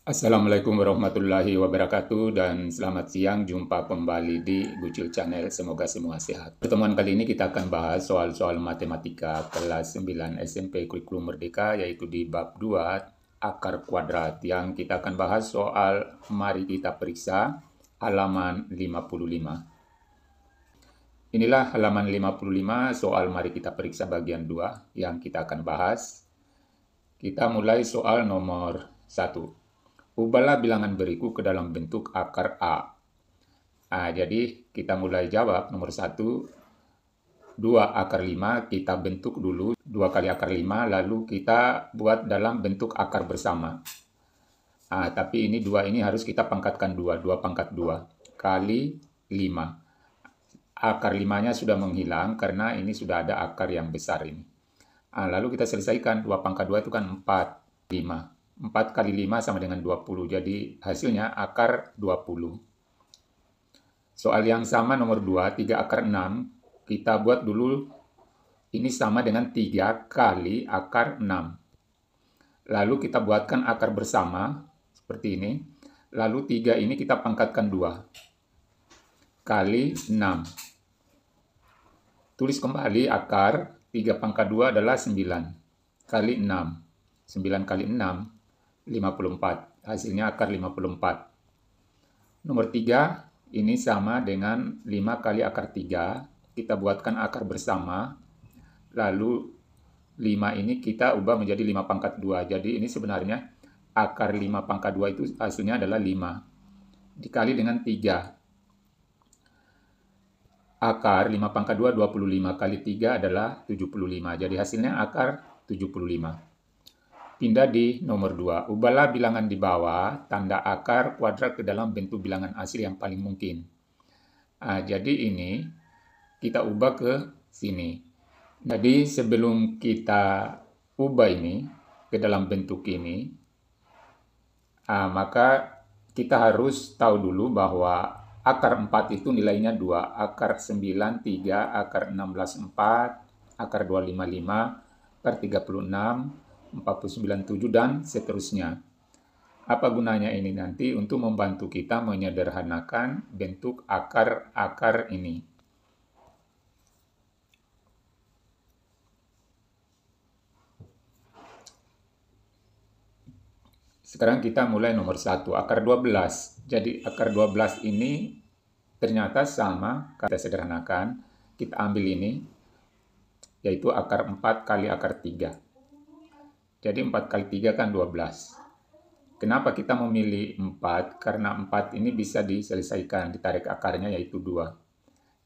Assalamualaikum warahmatullahi wabarakatuh dan selamat siang, jumpa kembali di Gucil Channel, semoga semua sehat. Pertemuan kali ini kita akan bahas soal-soal matematika kelas 9 SMP Kurikulum Merdeka, yaitu di bab 2 akar kuadrat, yang kita akan bahas soal mari kita periksa halaman 55. Inilah halaman 55 soal mari kita periksa bagian 2 yang kita akan bahas. Kita mulai soal nomor 1. Ubahlah bilangan berikut ke dalam bentuk akar A. Jadi kita mulai jawab nomor 1. 2 akar 5 kita bentuk dulu. 2 kali akar 5 lalu kita buat dalam bentuk akar bersama. Tapi ini 2 ini harus kita pangkatkan 2. 2 pangkat 2 kali 5. Akar 5-nya sudah menghilang karena ini sudah ada akar yang besar ini. Lalu kita selesaikan. 2 pangkat 2 itu kan 4, 5. 4 kali 5 sama dengan 20, jadi hasilnya akar 20. Soal yang sama nomor 2, 3 akar 6, kita buat dulu ini sama dengan 3 kali akar 6. Lalu kita buatkan akar bersama, seperti ini. Lalu 3 ini kita pangkatkan 2, kali 6. Tulis kembali akar, 3 pangkat 2 adalah 9, kali 6. 9 kali 6, 54. Hasilnya akar 54. Nomor 3, ini sama dengan 5 kali akar 3. Kita buatkan akar bersama. Lalu 5 ini kita ubah menjadi 5 pangkat 2. Jadi ini sebenarnya akar 5 pangkat 2 itu hasilnya adalah 5. Dikali dengan 3. Akar 5 pangkat 2, 25. Kali 3 adalah 75. Jadi hasilnya akar 75. Pindah di nomor 2. Ubahlah bilangan di bawah tanda akar kuadrat ke dalam bentuk bilangan asli yang paling mungkin. Jadi ini kita ubah ke sini. Jadi sebelum kita ubah ini ke dalam bentuk ini, maka kita harus tahu dulu bahwa akar 4 itu nilainya 2, akar 9 3, akar 16 4, akar 25 5, akar 36 49, 7, dan seterusnya. Apa gunanya ini nanti? Untuk membantu kita menyederhanakan bentuk akar-akar ini. Sekarang kita mulai nomor 1, akar 12. Jadi akar 12 ini ternyata sama, kita sederhanakan. Kita ambil ini, yaitu akar 4 kali akar 3. Jadi 4 kali 3 kan 12. Kenapa kita memilih 4? Karena 4 ini bisa diselesaikan, ditarik akarnya yaitu 2.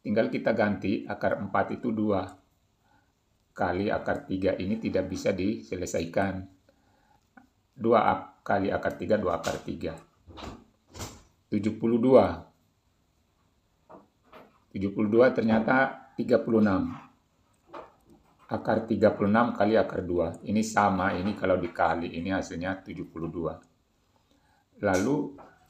Tinggal kita ganti akar 4 itu 2. Kali akar 3 ini tidak bisa diselesaikan. 2 kali akar 3, 2 akar 3. 72. 72 ternyata 36. Akar 36 kali akar 2. Ini sama, ini kalau dikali, ini hasilnya 72. Lalu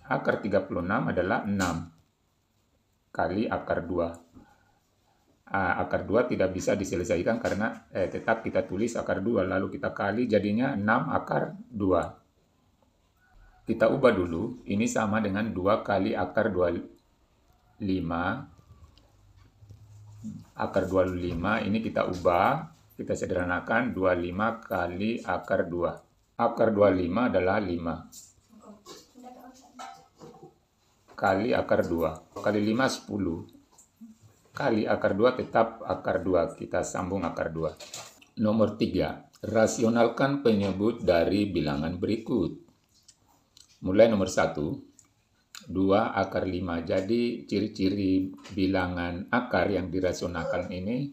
akar 36 adalah 6 kali akar 2. Akar 2 tidak bisa diselesaikan karena tetap kita tulis akar 2. Lalu kita kali jadinya 6 akar 2. Kita ubah dulu, ini sama dengan 2 kali akar 25. Akar 25 ini kita ubah, kita sederhanakan 25 kali akar 2. Akar 25 adalah 5. Kali akar 2. Kali 5, 10. Kali akar 2 tetap akar 2. Kita sambung akar 2. Nomor 3. Rasionalkan penyebut dari bilangan berikut. Mulai nomor 1. 2 akar 5. Jadi ciri-ciri bilangan akar yang dirasionalkan ini,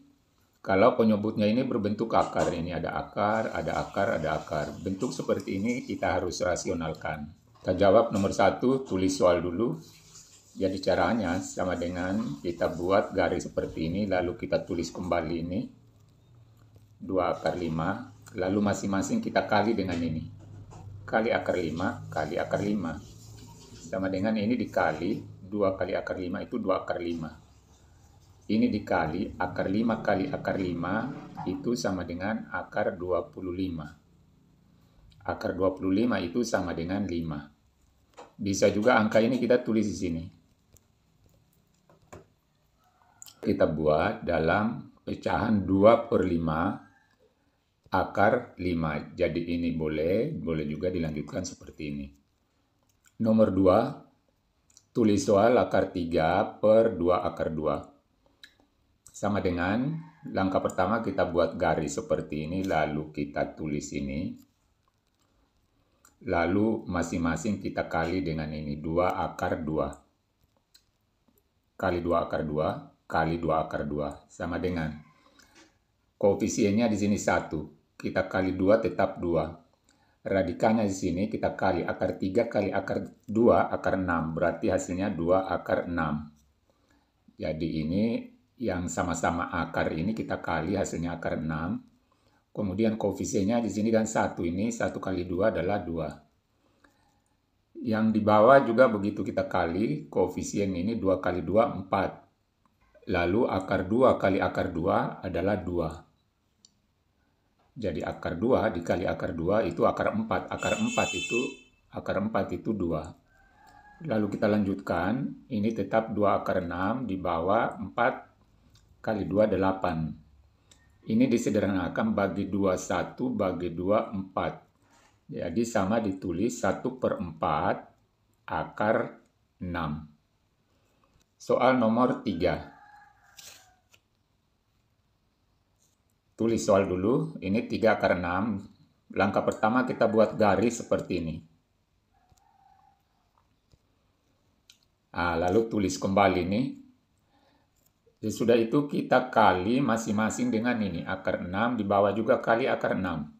kalau penyebutnya ini berbentuk akar, ini ada akar, ada akar, ada akar. Bentuk seperti ini kita harus rasionalkan. Kita jawab nomor 1, tulis soal dulu. Jadi caranya sama dengan kita buat garis seperti ini, lalu kita tulis kembali ini. 2 akar 5, lalu masing-masing kita kali dengan ini. Kali akar 5, kali akar 5. Sama dengan ini dikali 2 kali akar 5 itu 2 akar 5. Ini dikali akar 5 kali akar 5 itu sama dengan akar 25. Akar 25 itu sama dengan 5. Bisa juga angka ini kita tulis di sini. Kita buat dalam pecahan 2/5 akar 5. Jadi ini boleh juga dilanjutkan seperti ini. Nomor 2, tulis soal akar 3/2 akar 2. Sama dengan langkah pertama kita buat garis seperti ini, lalu kita tulis ini. Lalu masing-masing kita kali dengan ini, 2 akar 2. Kali 2 akar 2. Kali 2 akar 2 sama dengan koefisiennya di sini 1. Kita kali 2 tetap 2. Radikalnya di sini kita kali akar 3 kali akar 2 akar 6. Berarti hasilnya 2 akar 6. Jadi ini yang sama-sama akar ini kita kali hasilnya akar 6. Kemudian koefisiennya di sini kan 1. Ini 1 kali 2 adalah 2. Yang di bawah juga begitu kita kali koefisien ini 2 kali 2 4. Lalu akar 2 kali akar 2 adalah 2. Jadi akar 2 dikali akar 2 itu akar 4. Akar 4 itu 2. Lalu kita lanjutkan. Ini tetap 2 akar 6 di bawah 4 kali 2 8. Ini disederhanakan bagi 2 1 bagi 2 4. Jadi sama ditulis 1/4 akar 6. Soal nomor 3. Tulis soal dulu, ini 3 akar 6. Langkah pertama kita buat garis seperti ini. Lalu tulis kembali nih. Sesudah itu kita kali masing-masing dengan ini. Akar 6 di bawah juga kali akar 6.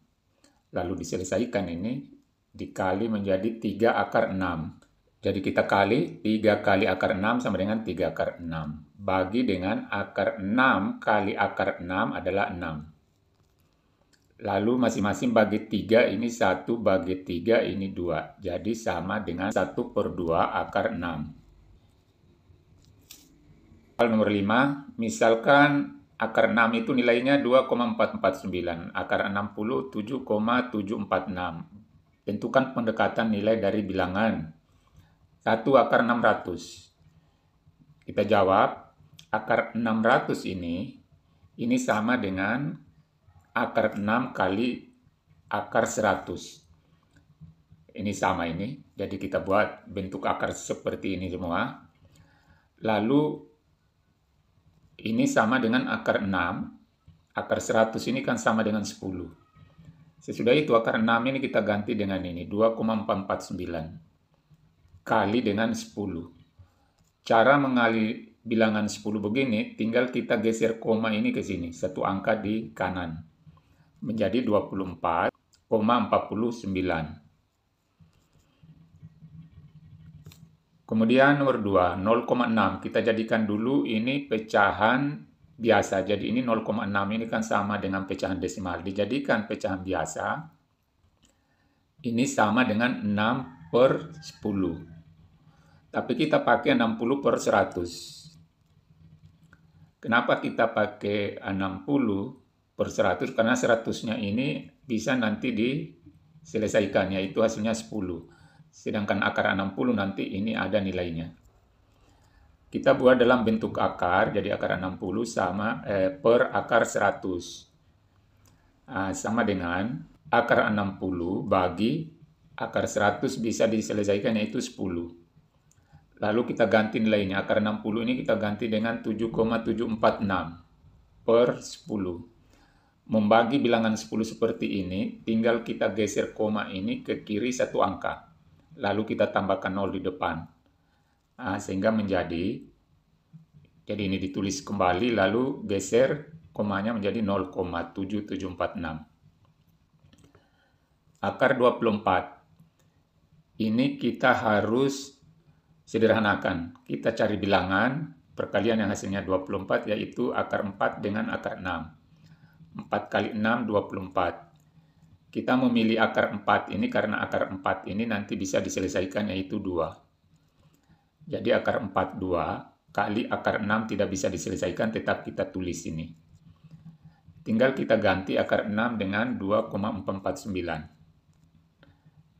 Lalu diselesaikan ini. Dikali menjadi 3 akar 6. Jadi kita kali 3 kali akar 6 sama dengan 3 akar 6. Bagi dengan akar 6 kali akar 6 adalah 6. Lalu masing-masing bagi 3, ini 1 bagi 3, ini 2. Jadi sama dengan 1/2 akar 6. Soal nomor 5, misalkan akar 6 itu nilainya 2,449, akar 60 7,746. Tentukan pendekatan nilai dari bilangan 1 akar 600. Kita jawab, akar 600 ini sama dengan akar 6 kali akar 100. Ini sama ini. Jadi kita buat bentuk akar seperti ini semua. Lalu ini sama dengan akar 6. Akar 100 ini kan sama dengan 10. Sesudah itu akar 6 ini kita ganti dengan ini. 2,449 kali dengan 10. Cara mengali bilangan 10 begini, tinggal kita geser koma ini ke sini. Satu angka di kanan. Menjadi 24,49. Kemudian nomor 2, 0,6. Kita jadikan dulu ini pecahan biasa. Jadi ini 0,6 ini kan sama dengan pecahan desimal. Dijadikan pecahan biasa. Ini sama dengan 6/10. Tapi kita pakai 60/100. Kenapa kita pakai 60/100? Karena 100-nya ini bisa nanti diselesaikan, yaitu hasilnya 10. Sedangkan akar 60 nanti ini ada nilainya. Kita buat dalam bentuk akar, jadi akar 60 sama per akar 100. Sama dengan akar 60 bagi akar 100 bisa diselesaikan, yaitu 10. Lalu kita ganti nilainya. Akar 60 ini kita ganti dengan 7,746 per 10. Membagi bilangan 10 seperti ini, tinggal kita geser koma ini ke kiri satu angka. Lalu kita tambahkan 0 di depan. Sehingga menjadi, jadi ini ditulis kembali, lalu geser komanya menjadi 0,7746. Akar 24. Ini kita harus sederhanakan. Kita cari bilangan perkalian yang hasilnya 24, yaitu akar 4 dengan akar 6. 4 kali 6, 24. Kita memilih akar 4 ini karena akar 4 ini nanti bisa diselesaikan, yaitu 2. Jadi akar 4, 2 kali akar 6 tidak bisa diselesaikan, tetap kita tulis ini. Tinggal kita ganti akar 6 dengan 2,449.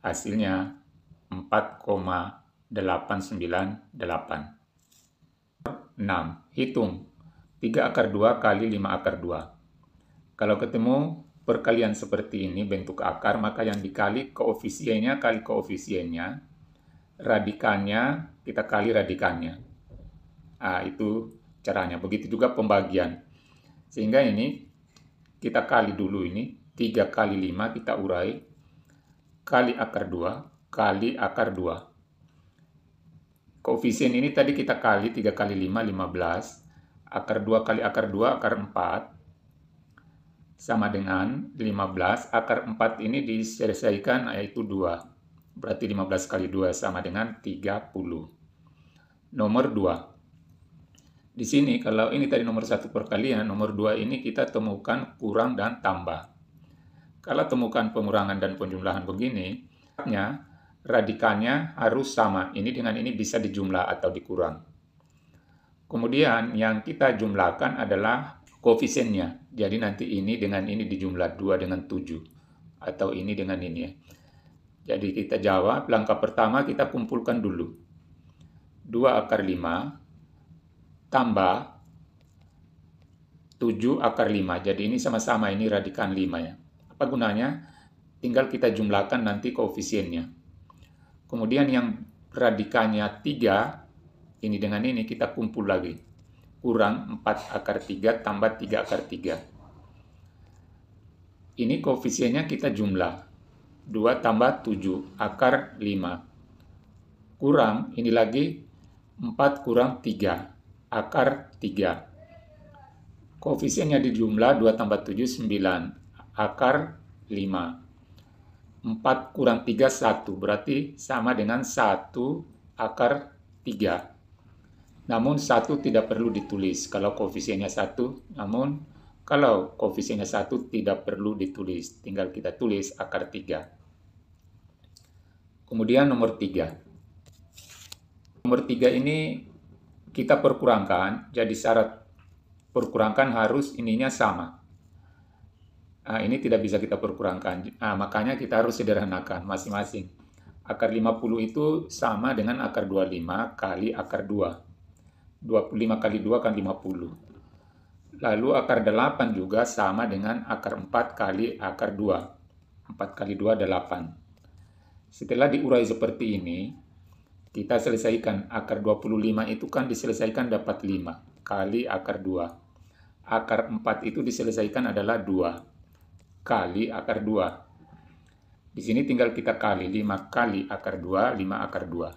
Hasilnya 4,449. 898. 6. Hitung 3 akar 2 kali 5 akar 2. Kalau ketemu perkalian seperti ini bentuk akar, maka yang dikali koefisiennya kali koefisiennya, radikannya kita kali radikannya. Itu caranya. Begitu juga pembagian. Sehingga ini kita kali dulu ini 3 kali 5 kita urai kali akar 2 kali akar 2. Koefisien ini tadi kita kali 3 kali 5, 15. Akar 2 kali akar 2, akar 4. Sama dengan 15. Akar 4 ini diselesaikan yaitu 2. Berarti 15 kali 2 sama dengan 30. Nomor 2. Di sini kalau ini tadi nomor 1 perkalian, nomor 2 ini kita temukan kurang dan tambah. Kalau temukan pengurangan dan penjumlahan begini, radikannya harus sama. Ini dengan ini bisa dijumlah atau dikurang. Kemudian yang kita jumlahkan adalah koefisiennya. Jadi nanti ini dengan ini dijumlah 2 dengan 7. Atau ini dengan ini ya. Jadi kita jawab, langkah pertama kita kumpulkan dulu. 2 akar 5 tambah 7 akar 5. Jadi ini sama-sama, ini radikan 5 ya. Apa gunanya? Tinggal kita jumlahkan nanti koefisiennya. Kemudian yang radikannya 3, ini dengan ini kita kumpul lagi. Kurang 4 akar 3 tambah 3 akar 3. Ini koefisiennya kita jumlah. 2 tambah 7 akar 5. Kurang, ini lagi 4 kurang 3 akar 3. Koefisiennya dijumlah 2 tambah 7, 9 akar 5. 4 kurang 3, 1. Berarti sama dengan 1 akar 3. Namun 1 tidak perlu ditulis kalau koefisiennya 1. Namun kalau koefisiennya 1 tidak perlu ditulis. Tinggal kita tulis akar 3. Kemudian nomor 3. Nomor 3 ini kita perkurangkan. Jadi syarat perkurangkan harus ininya sama. Ini tidak bisa kita perkurangkan. Makanya kita harus sederhanakan masing-masing. Akar 50 itu sama dengan akar 25 kali akar 2. 25 kali 2 kan 50. Lalu akar 8 juga sama dengan akar 4 kali akar 2. 4 kali 2, 8. Setelah diurai seperti ini, kita selesaikan. Akar 25 itu kan diselesaikan dapat 5 kali akar 2. Akar 4 itu diselesaikan adalah 2 kali akar 2. Di sini tinggal kita kali 5 kali akar 2, 5 akar 2.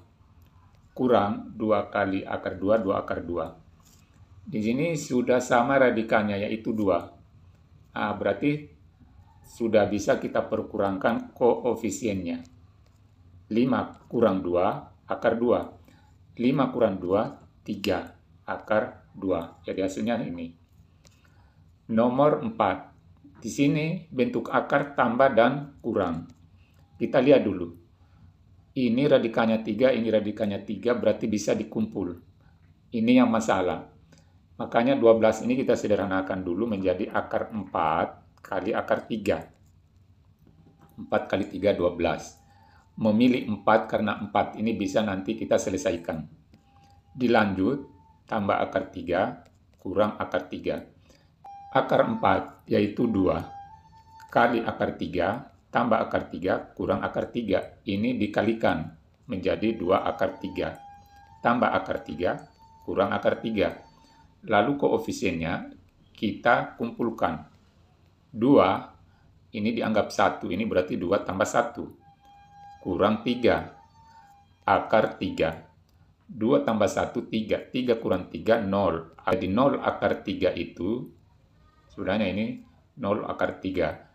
Kurang 2 kali akar 2, 2 akar 2. Di sini sudah sama radikannya yaitu 2. Berarti sudah bisa kita perkurangkan koefisiennya. 5 kurang 2 akar 2. 5 kurang 2, 3 akar 2. Jadi hasilnya ini. Nomor 4. Di sini bentuk akar tambah dan kurang. Kita lihat dulu. Ini radikannya 3, ini radikannya 3, berarti bisa dikumpul. Ini yang masalah. Makanya 12 ini kita sederhanakan dulu menjadi akar 4 kali akar 3. 4 kali 3, 12. Memilih 4 karena 4 ini bisa nanti kita selesaikan. Dilanjut, tambah akar 3, kurang akar 3. Akar 4 yaitu 2 kali akar 3. Tambah akar 3, kurang akar 3. Ini dikalikan menjadi 2 akar 3. Tambah akar 3, kurang akar 3. Lalu koefisiennya kita kumpulkan. 2, ini dianggap 1. Ini berarti 2 tambah 1. Kurang 3. Akar 3. 2 tambah 1, 3. 3 kurang 3, 0. Jadi 0 akar 3 itu, sebenarnya ini 0 akar 3.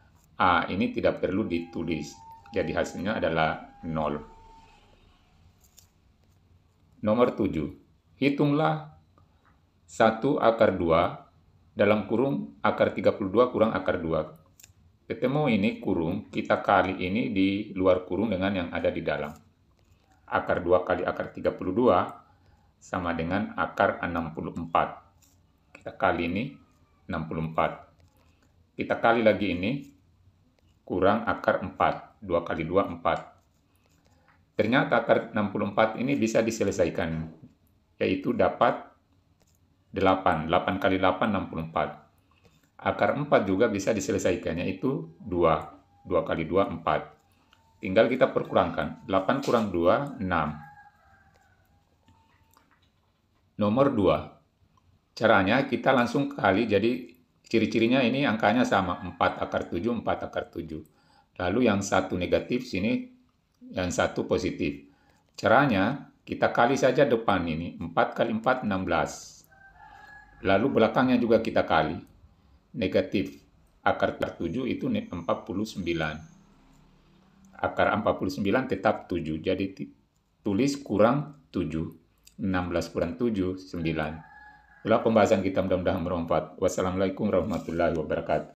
Ini tidak perlu ditulis. Jadi hasilnya adalah 0. Nomor 7. Hitunglah 1 akar 2 dalam kurung akar 32 kurang akar 2. Ketemu ini kurung, kita kali ini di luar kurung dengan yang ada di dalam. Akar 2 kali akar 32 sama dengan akar 64. Kita kali ini 64. Kita kali lagi ini kurang akar 4. 2 kali 2, 4. Ternyata akar 64 ini bisa diselesaikan, yaitu dapat 8. 8 kali 8, 64. Akar 4 juga bisa diselesaikan, yaitu 2. 2 kali 2, 4. Tinggal kita perkurangkan. 8 kurang 2, 6. Nomor 2. Caranya kita langsung kali, jadi ciri-cirinya ini angkanya sama. 4 akar 7, 4 akar 7. Lalu yang satu negatif sini, yang satu positif. Caranya kita kali saja depan ini. 4 kali 4, 16. Lalu belakangnya juga kita kali. Negatif akar 7 itu 49. Akar 49 tetap 7. Jadi tulis kurang 7. 16 kurang 7, 9. Itulah pembahasan kita, mudah-mudahan bermanfaat. Wassalamualaikum warahmatullahi wabarakatuh.